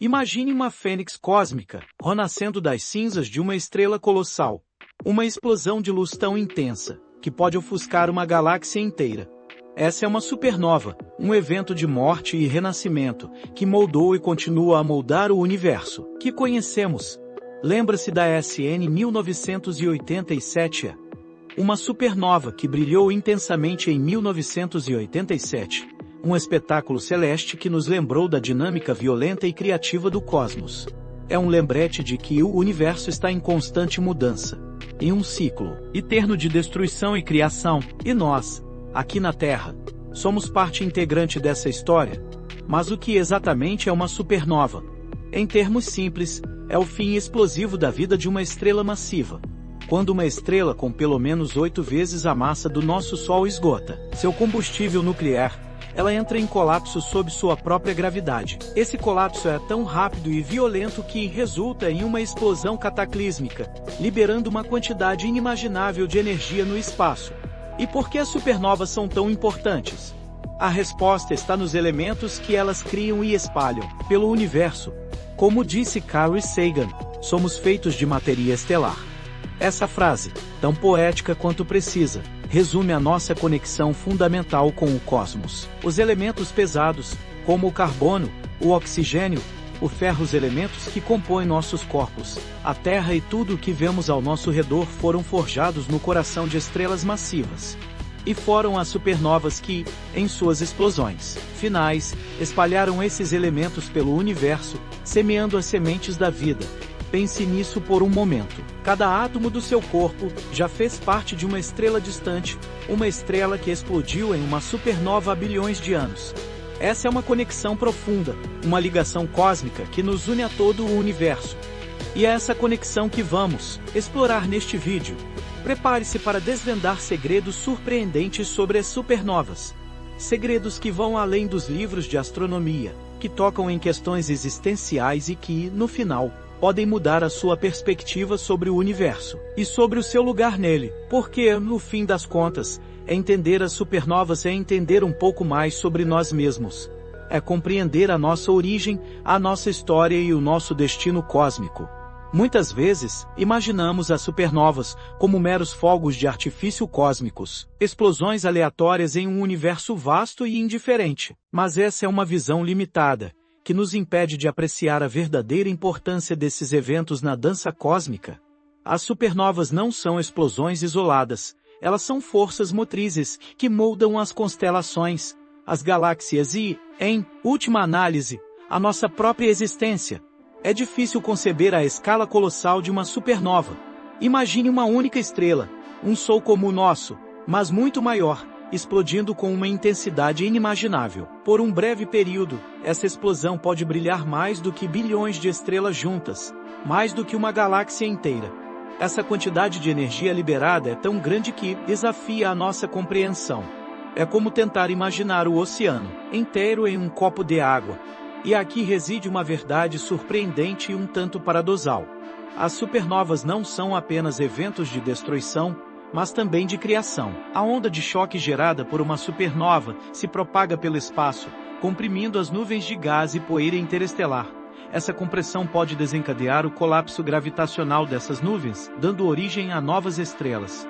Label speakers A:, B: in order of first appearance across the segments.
A: Imagine uma fênix cósmica, renascendo das cinzas de uma estrela colossal. Uma explosão de luz tão intensa, que pode ofuscar uma galáxia inteira. Essa é uma supernova, um evento de morte e renascimento, que moldou e continua a moldar o universo que conhecemos. Lembra-se da SN 1987? Uma supernova que brilhou intensamente em 1987. Um espetáculo celeste que nos lembrou da dinâmica violenta e criativa do cosmos. É um lembrete de que o universo está em constante mudança, em um ciclo eterno de destruição e criação, e nós, aqui na Terra, somos parte integrante dessa história. Mas o que exatamente é uma supernova? Em termos simples, é o fim explosivo da vida de uma estrela massiva. Quando uma estrela com pelo menos 8 vezes a massa do nosso Sol esgota seu combustível nuclear, ela entra em colapso sob sua própria gravidade. Esse colapso é tão rápido e violento que resulta em uma explosão cataclísmica, liberando uma quantidade inimaginável de energia no espaço. E por que as supernovas são tão importantes? A resposta está nos elementos que elas criam e espalham pelo universo. Como disse Carl Sagan, somos feitos de matéria estelar. Essa frase, tão poética quanto precisa, resume a nossa conexão fundamental com o cosmos. Os elementos pesados, como o carbono, o oxigênio, o ferro, os elementos que compõem nossos corpos, a Terra e tudo o que vemos ao nosso redor foram forjados no coração de estrelas massivas. E foram as supernovas que, em suas explosões finais, espalharam esses elementos pelo universo, semeando as sementes da vida. Pense nisso por um momento. Cada átomo do seu corpo já fez parte de uma estrela distante, uma estrela que explodiu em uma supernova há bilhões de anos. Essa é uma conexão profunda, uma ligação cósmica que nos une a todo o universo. E é essa conexão que vamos explorar neste vídeo. Prepare-se para desvendar segredos surpreendentes sobre as supernovas. Segredos que vão além dos livros de astronomia, que tocam em questões existenciais e que, no final, podem mudar a sua perspectiva sobre o universo e sobre o seu lugar nele, porque, no fim das contas, entender as supernovas é entender um pouco mais sobre nós mesmos. É compreender a nossa origem, a nossa história e o nosso destino cósmico. Muitas vezes, imaginamos as supernovas como meros fogos de artifício cósmicos, explosões aleatórias em um universo vasto e indiferente. Mas essa é uma visão limitada, que nos impede de apreciar a verdadeira importância desses eventos na dança cósmica. As supernovas não são explosões isoladas, elas são forças motrizes que moldam as constelações, as galáxias e, em última análise, a nossa própria existência. É difícil conceber a escala colossal de uma supernova. Imagine uma única estrela, um Sol como o nosso, mas muito maior, explodindo com uma intensidade inimaginável. Por um breve período, essa explosão pode brilhar mais do que bilhões de estrelas juntas, mais do que uma galáxia inteira. Essa quantidade de energia liberada é tão grande que desafia a nossa compreensão. É como tentar imaginar o oceano inteiro em um copo de água. E aqui reside uma verdade surpreendente e um tanto paradoxal. As supernovas não são apenas eventos de destruição, mas também de criação. A onda de choque gerada por uma supernova se propaga pelo espaço, comprimindo as nuvens de gás e poeira interestelar. Essa compressão pode desencadear o colapso gravitacional dessas nuvens, dando origem a novas estrelas.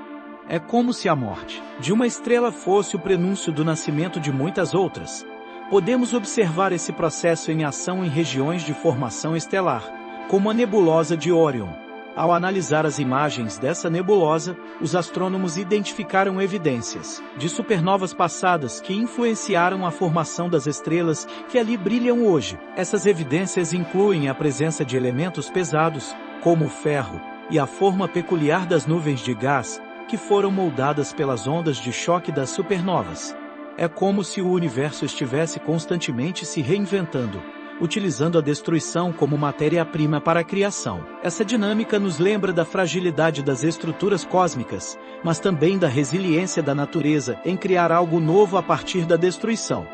A: É como se a morte de uma estrela fosse o prenúncio do nascimento de muitas outras. Podemos observar esse processo em ação em regiões de formação estelar, como a nebulosa de Órion. Ao analisar as imagens dessa nebulosa, os astrônomos identificaram evidências de supernovas passadas que influenciaram a formação das estrelas que ali brilham hoje. Essas evidências incluem a presença de elementos pesados, como o ferro, e a forma peculiar das nuvens de gás, que foram moldadas pelas ondas de choque das supernovas. É como se o universo estivesse constantemente se reinventando, utilizando a destruição como matéria-prima para a criação. Essa dinâmica nos lembra da fragilidade das estruturas cósmicas, mas também da resiliência da natureza em criar algo novo a partir da destruição.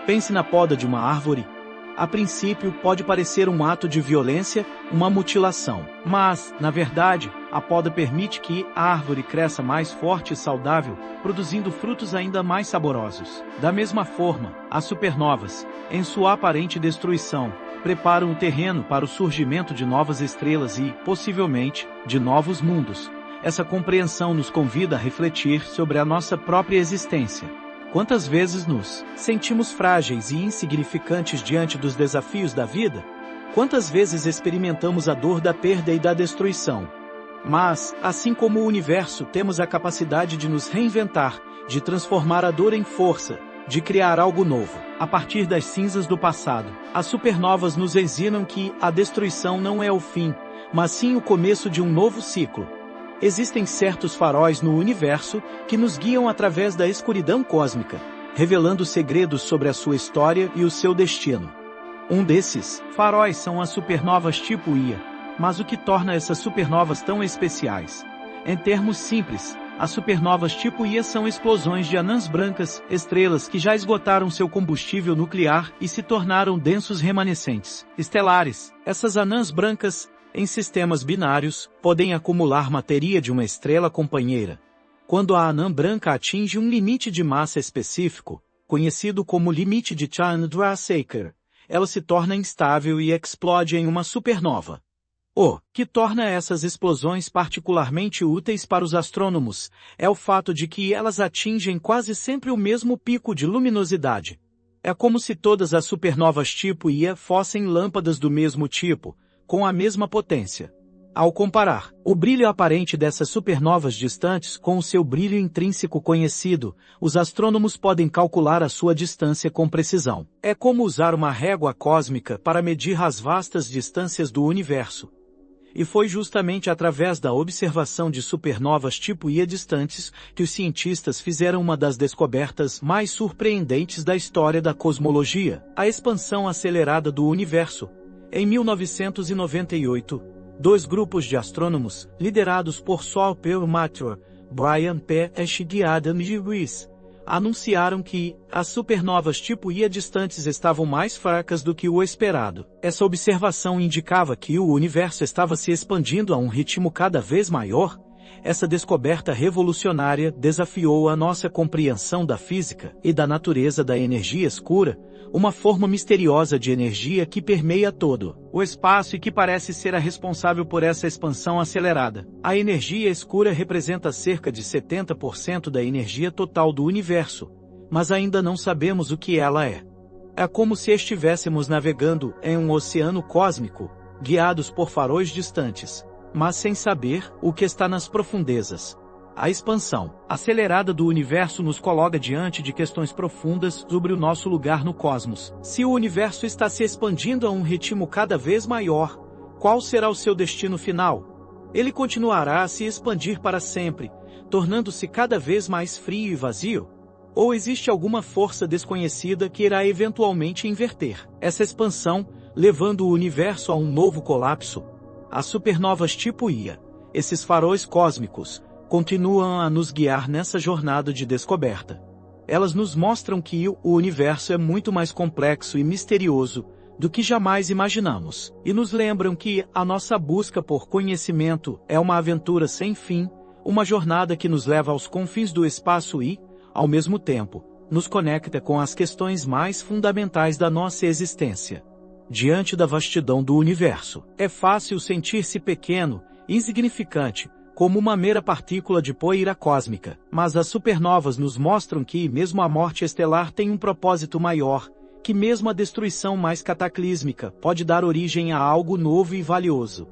A: Pense na poda de uma árvore. A princípio, pode parecer um ato de violência, uma mutilação. Mas, na verdade, a poda permite que a árvore cresça mais forte e saudável, produzindo frutos ainda mais saborosos. Da mesma forma, as supernovas, em sua aparente destruição, preparam o terreno para o surgimento de novas estrelas e, possivelmente, de novos mundos. Essa compreensão nos convida a refletir sobre a nossa própria existência. Quantas vezes nos sentimos frágeis e insignificantes diante dos desafios da vida? Quantas vezes experimentamos a dor da perda e da destruição? Mas, assim como o universo, temos a capacidade de nos reinventar, de transformar a dor em força, de criar algo novo, a partir das cinzas do passado. As supernovas nos ensinam que a destruição não é o fim, mas sim o começo de um novo ciclo. Existem certos faróis no universo que nos guiam através da escuridão cósmica, revelando segredos sobre a sua história e o seu destino. Um desses faróis são as supernovas tipo Ia. Mas o que torna essas supernovas tão especiais? Em termos simples, as supernovas tipo Ia são explosões de anãs brancas, estrelas que já esgotaram seu combustível nuclear e se tornaram densos remanescentes estelares. Essas anãs brancas, em sistemas binários, podem acumular matéria de uma estrela companheira. Quando a anã branca atinge um limite de massa específico, conhecido como limite de Chandrasekhar, ela se torna instável e explode em uma supernova. O que torna essas explosões particularmente úteis para os astrônomos é o fato de que elas atingem quase sempre o mesmo pico de luminosidade. É como se todas as supernovas tipo Ia fossem lâmpadas do mesmo tipo, com a mesma potência. Ao comparar o brilho aparente dessas supernovas distantes com o seu brilho intrínseco conhecido, os astrônomos podem calcular a sua distância com precisão. É como usar uma régua cósmica para medir as vastas distâncias do universo. E foi justamente através da observação de supernovas tipo Ia distantes que os cientistas fizeram uma das descobertas mais surpreendentes da história da cosmologia: a expansão acelerada do universo. Em 1998, dois grupos de astrônomos, liderados por Saul Perlmutter, Brian P. Eschig e Adam G. Rees, anunciaram que as supernovas tipo Ia distantes estavam mais fracas do que o esperado. Essa observação indicava que o universo estava se expandindo a um ritmo cada vez maior. Essa descoberta revolucionária desafiou a nossa compreensão da física e da natureza da energia escura, uma forma misteriosa de energia que permeia todo o espaço e que parece ser a responsável por essa expansão acelerada. A energia escura representa cerca de 70% da energia total do universo, mas ainda não sabemos o que ela é. É como se estivéssemos navegando em um oceano cósmico, guiados por faróis distantes, mas sem saber o que está nas profundezas. A expansão acelerada do universo nos coloca diante de questões profundas sobre o nosso lugar no cosmos. Se o universo está se expandindo a um ritmo cada vez maior, qual será o seu destino final? Ele continuará a se expandir para sempre, tornando-se cada vez mais frio e vazio? Ou existe alguma força desconhecida que irá eventualmente inverter essa expansão, levando o universo a um novo colapso? As supernovas tipo Ia, esses faróis cósmicos, continuam a nos guiar nessa jornada de descoberta. Elas nos mostram que o universo é muito mais complexo e misterioso do que jamais imaginamos, e nos lembram que a nossa busca por conhecimento é uma aventura sem fim, uma jornada que nos leva aos confins do espaço e, ao mesmo tempo, nos conecta com as questões mais fundamentais da nossa existência. Diante da vastidão do universo, é fácil sentir-se pequeno, insignificante, como uma mera partícula de poeira cósmica. Mas as supernovas nos mostram que mesmo a morte estelar tem um propósito maior, que mesmo a destruição mais cataclísmica pode dar origem a algo novo e valioso.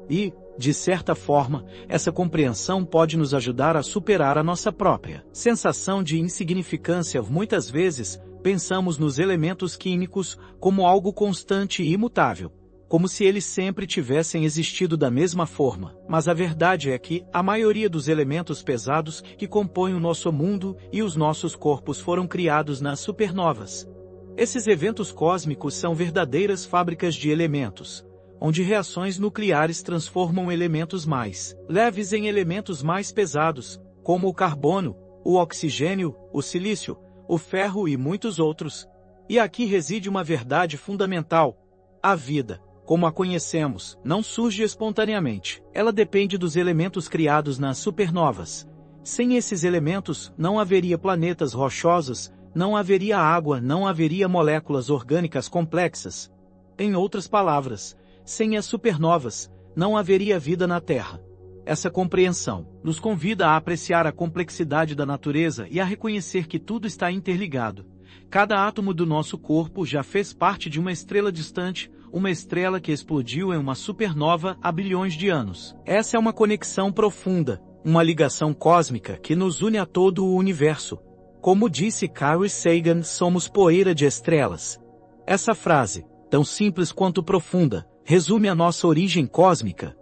A: E, de certa forma, essa compreensão pode nos ajudar a superar a nossa própria sensação de insignificância. Muitas vezes, pensamos nos elementos químicos como algo constante e imutável, como se eles sempre tivessem existido da mesma forma. Mas a verdade é que a maioria dos elementos pesados que compõem o nosso mundo e os nossos corpos foram criados nas supernovas. Esses eventos cósmicos são verdadeiras fábricas de elementos, onde reações nucleares transformam elementos mais leves em elementos mais pesados, como o carbono, o oxigênio, o silício, o ferro e muitos outros. E aqui reside uma verdade fundamental: a vida, como a conhecemos, não surge espontaneamente. Ela depende dos elementos criados nas supernovas. Sem esses elementos, não haveria planetas rochosos, não haveria água, não haveria moléculas orgânicas complexas. Em outras palavras, sem as supernovas, não haveria vida na Terra. Essa compreensão nos convida a apreciar a complexidade da natureza e a reconhecer que tudo está interligado. Cada átomo do nosso corpo já fez parte de uma estrela distante, uma estrela que explodiu em uma supernova há bilhões de anos. Essa é uma conexão profunda, uma ligação cósmica que nos une a todo o universo. Como disse Carl Sagan, somos poeira de estrelas. Essa frase, tão simples quanto profunda, resume a nossa origem cósmica.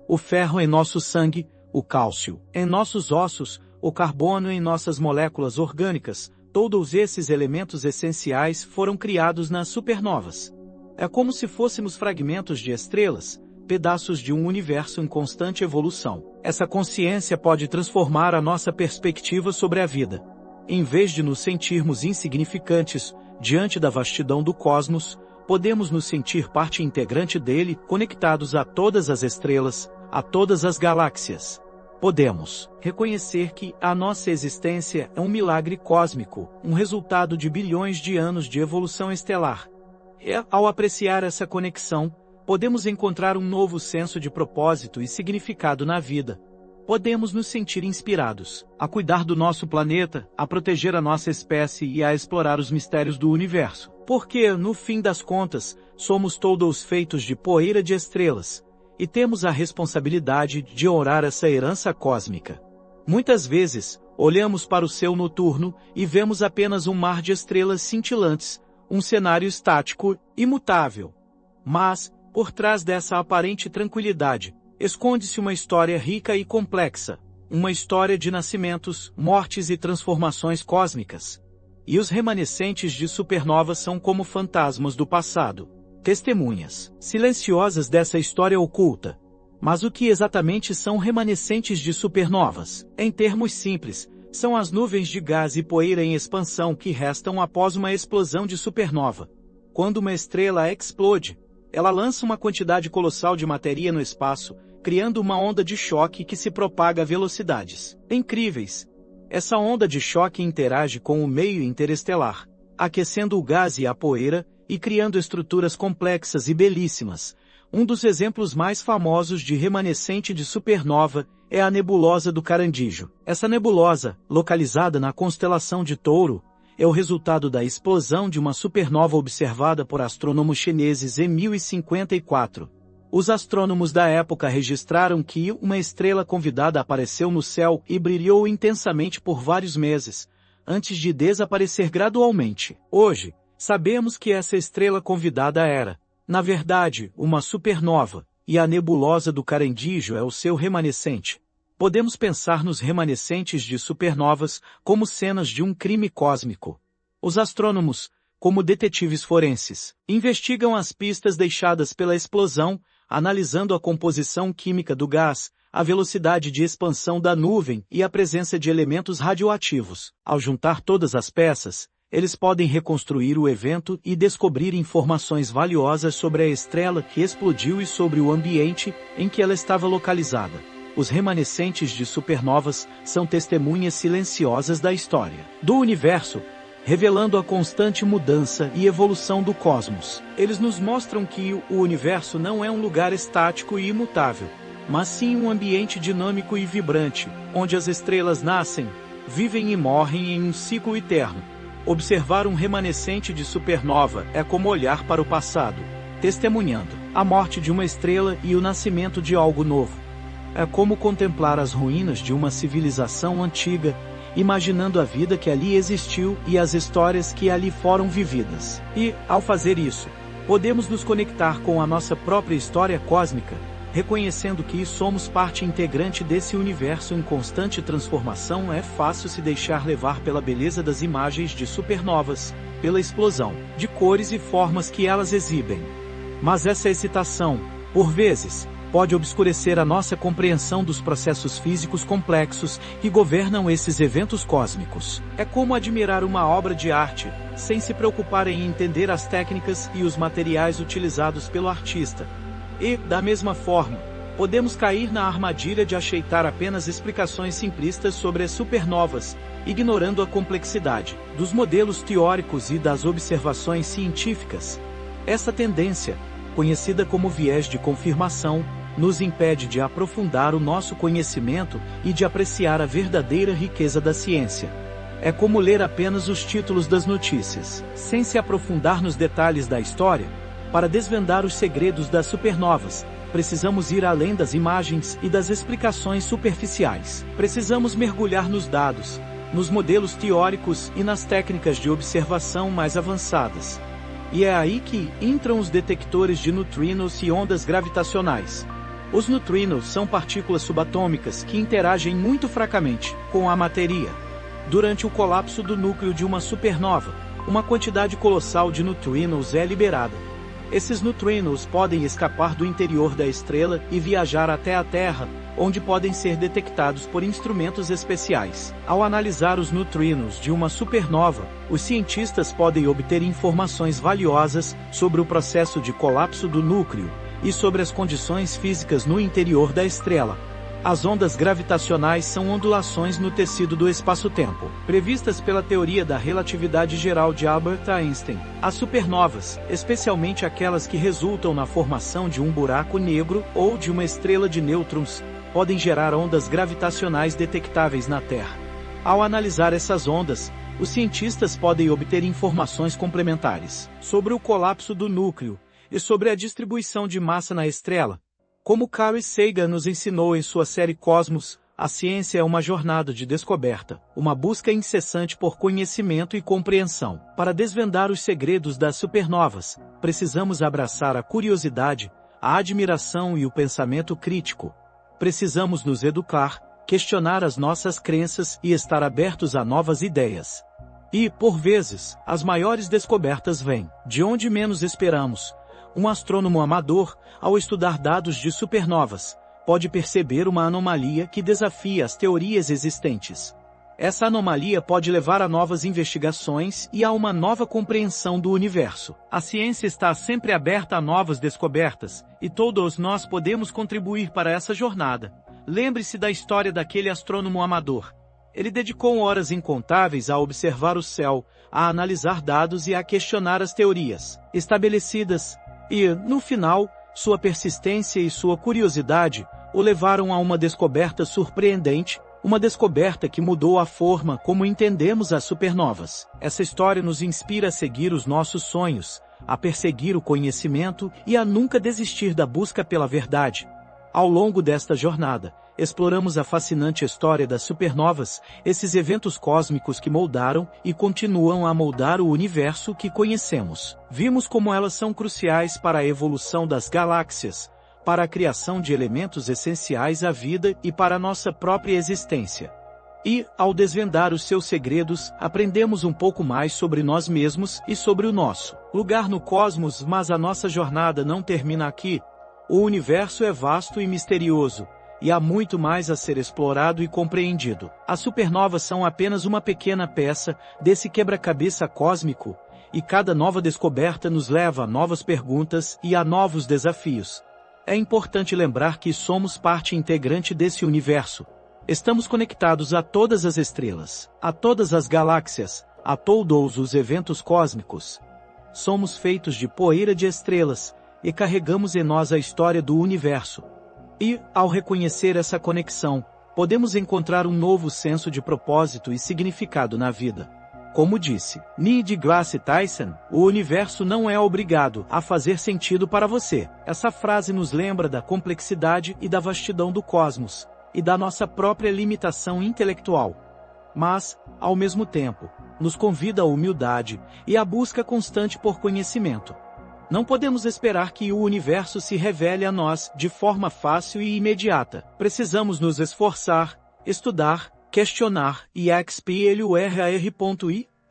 A: O ferro em nosso sangue, o cálcio em nossos ossos, o carbono em nossas moléculas orgânicas, todos esses elementos essenciais foram criados nas supernovas. É como se fôssemos fragmentos de estrelas, pedaços de um universo em constante evolução. Essa consciência pode transformar a nossa perspectiva sobre a vida. Em vez de nos sentirmos insignificantes diante da vastidão do cosmos, podemos nos sentir parte integrante dele, conectados a todas as estrelas, a todas as galáxias. Podemos reconhecer que a nossa existência é um milagre cósmico, um resultado de bilhões de anos de evolução estelar. E, ao apreciar essa conexão, podemos encontrar um novo senso de propósito e significado na vida. Podemos nos sentir inspirados a cuidar do nosso planeta, a proteger a nossa espécie e a explorar os mistérios do universo. Porque, no fim das contas, somos todos feitos de poeira de estrelas, e temos a responsabilidade de honrar essa herança cósmica. Muitas vezes, olhamos para o céu noturno e vemos apenas um mar de estrelas cintilantes, um cenário estático, imutável. Mas, por trás dessa aparente tranquilidade, esconde-se uma história rica e complexa, uma história de nascimentos, mortes e transformações cósmicas. E os remanescentes de supernovas são como fantasmas do passado, testemunhas silenciosas dessa história oculta. Mas o que exatamente são remanescentes de supernovas? Em termos simples, são as nuvens de gás e poeira em expansão que restam após uma explosão de supernova. Quando uma estrela explode, ela lança uma quantidade colossal de matéria no espaço, criando uma onda de choque que se propaga a velocidades incríveis. Essa onda de choque interage com o meio interestelar, aquecendo o gás e a poeira, e criando estruturas complexas e belíssimas. Um dos exemplos mais famosos de remanescente de supernova é a nebulosa do Carandijo. Essa nebulosa, localizada na constelação de Touro, é o resultado da explosão de uma supernova observada por astrônomos chineses em 1054. Os astrônomos da época registraram que uma estrela convidada apareceu no céu e brilhou intensamente por vários meses, antes de desaparecer gradualmente. Hoje, sabemos que essa estrela convidada era, na verdade, uma supernova, e a nebulosa do Carandijo é o seu remanescente. Podemos pensar nos remanescentes de supernovas como cenas de um crime cósmico. Os astrônomos, como detetives forenses, investigam as pistas deixadas pela explosão, analisando a composição química do gás, a velocidade de expansão da nuvem e a presença de elementos radioativos. Ao juntar todas as peças, eles podem reconstruir o evento e descobrir informações valiosas sobre a estrela que explodiu e sobre o ambiente em que ela estava localizada. Os remanescentes de supernovas são testemunhas silenciosas da história do universo, revelando a constante mudança e evolução do cosmos. Eles nos mostram que o universo não é um lugar estático e imutável, mas sim um ambiente dinâmico e vibrante, onde as estrelas nascem, vivem e morrem em um ciclo eterno. Observar um remanescente de supernova é como olhar para o passado, testemunhando a morte de uma estrela e o nascimento de algo novo. É como contemplar as ruínas de uma civilização antiga, imaginando a vida que ali existiu e as histórias que ali foram vividas. E, ao fazer isso, podemos nos conectar com a nossa própria história cósmica, reconhecendo que somos parte integrante desse universo em constante transformação. É fácil se deixar levar pela beleza das imagens de supernovas, pela explosão de cores e formas que elas exibem. Mas essa excitação, por vezes, pode obscurecer a nossa compreensão dos processos físicos complexos que governam esses eventos cósmicos. É como admirar uma obra de arte, sem se preocupar em entender as técnicas e os materiais utilizados pelo artista. E, da mesma forma, podemos cair na armadilha de aceitar apenas explicações simplistas sobre as supernovas, ignorando a complexidade dos modelos teóricos e das observações científicas. Essa tendência, conhecida como viés de confirmação, nos impede de aprofundar o nosso conhecimento e de apreciar a verdadeira riqueza da ciência. É como ler apenas os títulos das notícias, sem se aprofundar nos detalhes da história. Para desvendar os segredos das supernovas, precisamos ir além das imagens e das explicações superficiais. Precisamos mergulhar nos dados, nos modelos teóricos e nas técnicas de observação mais avançadas. E é aí que entram os detectores de neutrinos e ondas gravitacionais. Os neutrinos são partículas subatômicas que interagem muito fracamente com a matéria. Durante o colapso do núcleo de uma supernova, uma quantidade colossal de neutrinos é liberada. Esses neutrinos podem escapar do interior da estrela e viajar até a Terra, onde podem ser detectados por instrumentos especiais. Ao analisar os neutrinos de uma supernova, os cientistas podem obter informações valiosas sobre o processo de colapso do núcleo e sobre as condições físicas no interior da estrela. As ondas gravitacionais são ondulações no tecido do espaço-tempo, previstas pela teoria da relatividade geral de Albert Einstein. As supernovas, especialmente aquelas que resultam na formação de um buraco negro ou de uma estrela de nêutrons, podem gerar ondas gravitacionais detectáveis na Terra. Ao analisar essas ondas, os cientistas podem obter informações complementares sobre o colapso do núcleo e sobre a distribuição de massa na estrela. Como Carl Sagan nos ensinou em sua série Cosmos, a ciência é uma jornada de descoberta, uma busca incessante por conhecimento e compreensão. Para desvendar os segredos das supernovas, precisamos abraçar a curiosidade, a admiração e o pensamento crítico. Precisamos nos educar, questionar as nossas crenças e estar abertos a novas ideias. E, por vezes, as maiores descobertas vêm de onde menos esperamos. Um astrônomo amador, ao estudar dados de supernovas, pode perceber uma anomalia que desafia as teorias existentes. Essa anomalia pode levar a novas investigações e a uma nova compreensão do universo. A ciência está sempre aberta a novas descobertas, e todos nós podemos contribuir para essa jornada. Lembre-se da história daquele astrônomo amador. Ele dedicou horas incontáveis a observar o céu, a analisar dados e a questionar as teorias estabelecidas. E, no final, sua persistência e sua curiosidade o levaram a uma descoberta surpreendente, uma descoberta que mudou a forma como entendemos as supernovas. Essa história nos inspira a seguir os nossos sonhos, a perseguir o conhecimento e a nunca desistir da busca pela verdade. Ao longo desta jornada, exploramos a fascinante história das supernovas, esses eventos cósmicos que moldaram e continuam a moldar o universo que conhecemos. Vimos como elas são cruciais para a evolução das galáxias, para a criação de elementos essenciais à vida e para a nossa própria existência. E, ao desvendar os seus segredos, aprendemos um pouco mais sobre nós mesmos e sobre o nosso lugar no cosmos, mas a nossa jornada não termina aqui. O universo é vasto e misterioso, e há muito mais a ser explorado e compreendido. As supernovas são apenas uma pequena peça desse quebra-cabeça cósmico, e cada nova descoberta nos leva a novas perguntas e a novos desafios. É importante lembrar que somos parte integrante desse universo. Estamos conectados a todas as estrelas, a todas as galáxias, a todos os eventos cósmicos. Somos feitos de poeira de estrelas, e carregamos em nós a história do universo. E, ao reconhecer essa conexão, podemos encontrar um novo senso de propósito e significado na vida. Como disse Neil deGrasse Tyson, o universo não é obrigado a fazer sentido para você. Essa frase nos lembra da complexidade e da vastidão do cosmos, e da nossa própria limitação intelectual. Mas, ao mesmo tempo, nos convida à humildade e à busca constante por conhecimento. Não podemos esperar que o universo se revele a nós de forma fácil e imediata. Precisamos nos esforçar, estudar, questionar e explorar.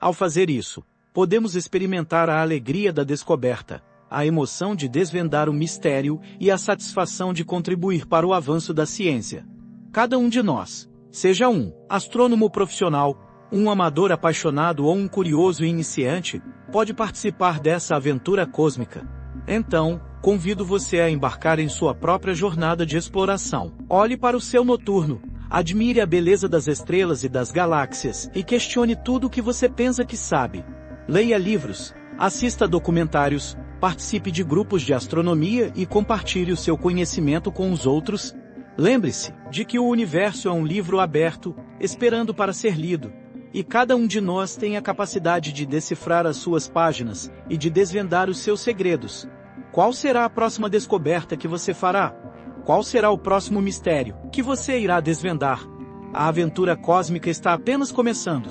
A: Ao fazer isso, podemos experimentar a alegria da descoberta, a emoção de desvendar o mistério e a satisfação de contribuir para o avanço da ciência. Cada um de nós, seja um astrônomo profissional, um amador apaixonado ou um curioso iniciante, pode participar dessa aventura cósmica. Então, convido você a embarcar em sua própria jornada de exploração. Olhe para o céu noturno, admire a beleza das estrelas e das galáxias, e questione tudo o que você pensa que sabe. Leia livros, assista documentários, Participe de grupos de astronomia e compartilhe o seu conhecimento com os outros. Lembre-se de que o universo é um livro aberto, esperando para ser lido, e cada um de nós tem a capacidade de decifrar as suas páginas e de desvendar os seus segredos. Qual será a próxima descoberta que você fará? Qual será o próximo mistério que você irá desvendar? A aventura cósmica está apenas começando.